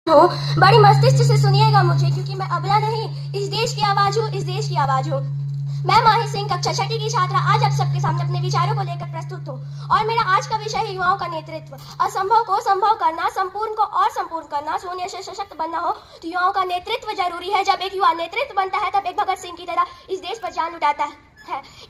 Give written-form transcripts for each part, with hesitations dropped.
बड़ी मस्तिष्क से सुनिएगा मुझे, क्योंकि मैं अबला नहीं, इस देश की आवाज हूँ, इस देश की आवाज हूँ। मैं माही सिंह, कक्षा छठी की छात्रा, आज आप सबके सामने अपने विचारों को लेकर प्रस्तुत हूँ। और मेरा आज का विषय है युवाओं का नेतृत्व। असंभव को संभव करना, संपूर्ण को और संपूर्ण करना, शून्य से सशक्त बनना हो तो युवाओं का नेतृत्व जरूरी है। जब एक युवा नेतृत्व बनता है तब एक भगत सिंह की तरह इस देश पर जान लुटाता है।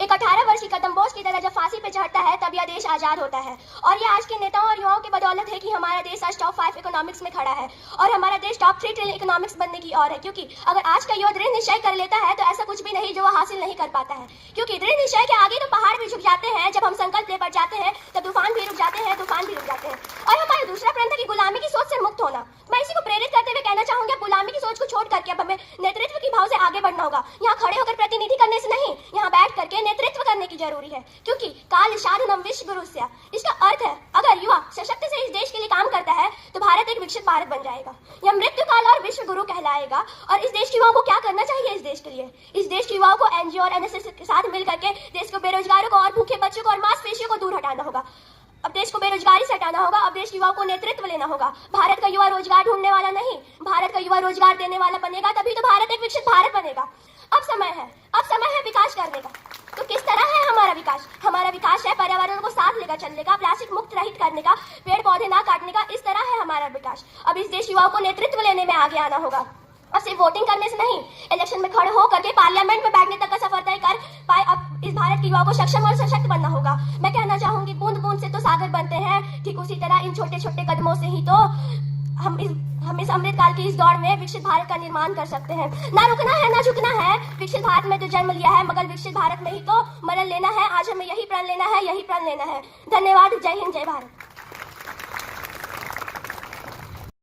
एक 18 वर्षीय कदम बोस की तरह जब फांसी पे चढ़ता है तब यह देश आजाद होता है। और ये आज के नेताओं और युवाओं की बदौलत है कि हमारा देश आज टॉप 5 इकोनॉमिक्स में खड़ा है और हमारा देश टॉप 3 ट्रिलियन इकोनॉमिक्स बनने की ओर है। क्योंकि अगर आज का युवा दृढ़ निश्चय कर लेता है तो ऐसा कुछ भी नहीं जो वह हासिल नहीं कर पाता है। क्योंकि दृढ़ निश्चय के आगे तो पहाड़ भी झुक जाते हैं। जब हम संकल्प लेकर जाते हैं तब तूफान भी रुक जाते हैं, तूफान भी रुक जाते हैं। और हमारा दूसरा प्रण था कि गुलामी की सोच से मुक्त होना। मैं इसी को प्रेरित करते हुए कहना चाहूंगी, गुलामी की सोच को छोड़ करके अब हमें नेतृत्व की भाव से आगे बढ़ना होगा। यहाँ खड़े होकर प्रतिनिधि करने से नहीं, यहाँ बैठ करके नेतृत्व करने की जरूरी है। क्योंकि काल साधनम विश्व गुरुस्य, इसका अर्थ है अगर युवा सशक्त से इस देश के लिए काम करता है तो भारत एक विकसित भारत बन जाएगा। यह मृत्यु काल और विश्व गुरु कहलाएगा। और इस देश के युवाओं को क्या करना चाहिए? इस देश के लिए, इस देश के युवाओं को एनजीओ और एनएसएस के साथ मिल करके देश को बेरोजगारों को और भूखे बच्चों को और मांसपेशियों को दूर हटाना होगा। अब देश को बेरोजगारी से हटाना होगा। अब देश के युवाओं को नेतृत्व लेना होगा। भारत का युवा रोजगार ढूंढने वाला नहीं, भारत का युवा रोजगार देने वाला बनेगा, तभी तो भारत एक विकसित भारत बनेगा। अब समय है विकास करने का। तो किस तरह है हमारा विकास? हमारा विकास है पर्यावरण को साथ लेकर चलने का, प्लास्टिक मुक्त रहित करने का, पेड़ पौधे ना काटने का। इस तरह है हमारा विकास। अब इस देश युवाओं को नेतृत्व लेने में आगे आना होगा। अब सिर्फ वोटिंग करने से नहीं, इलेक्शन में खड़े होकर के पार्लियामेंट में बैठने तक का सफर तय कर पाए। अब इस भारत के युवाओं को सक्षम और सशक्त बनना होगा। मैं कहना चाहूंगी, बूंद बूंद से तो सागर बनते हैं, ठीक उसी तरह इन छोटे छोटे कदमों से ही तो हम इस अमृतकाल की इस दौड़ में विकसित भारत का निर्माण कर सकते हैं। ना रुकना है, ना झुकना है। विकसित भारत में जो जन्म लिया है, मगर विकसित भारत में ही तो मरण लेना है। आज हमें यही प्रण लेना है, यही प्रण लेना है। धन्यवाद। जय हिंद, जय भारत।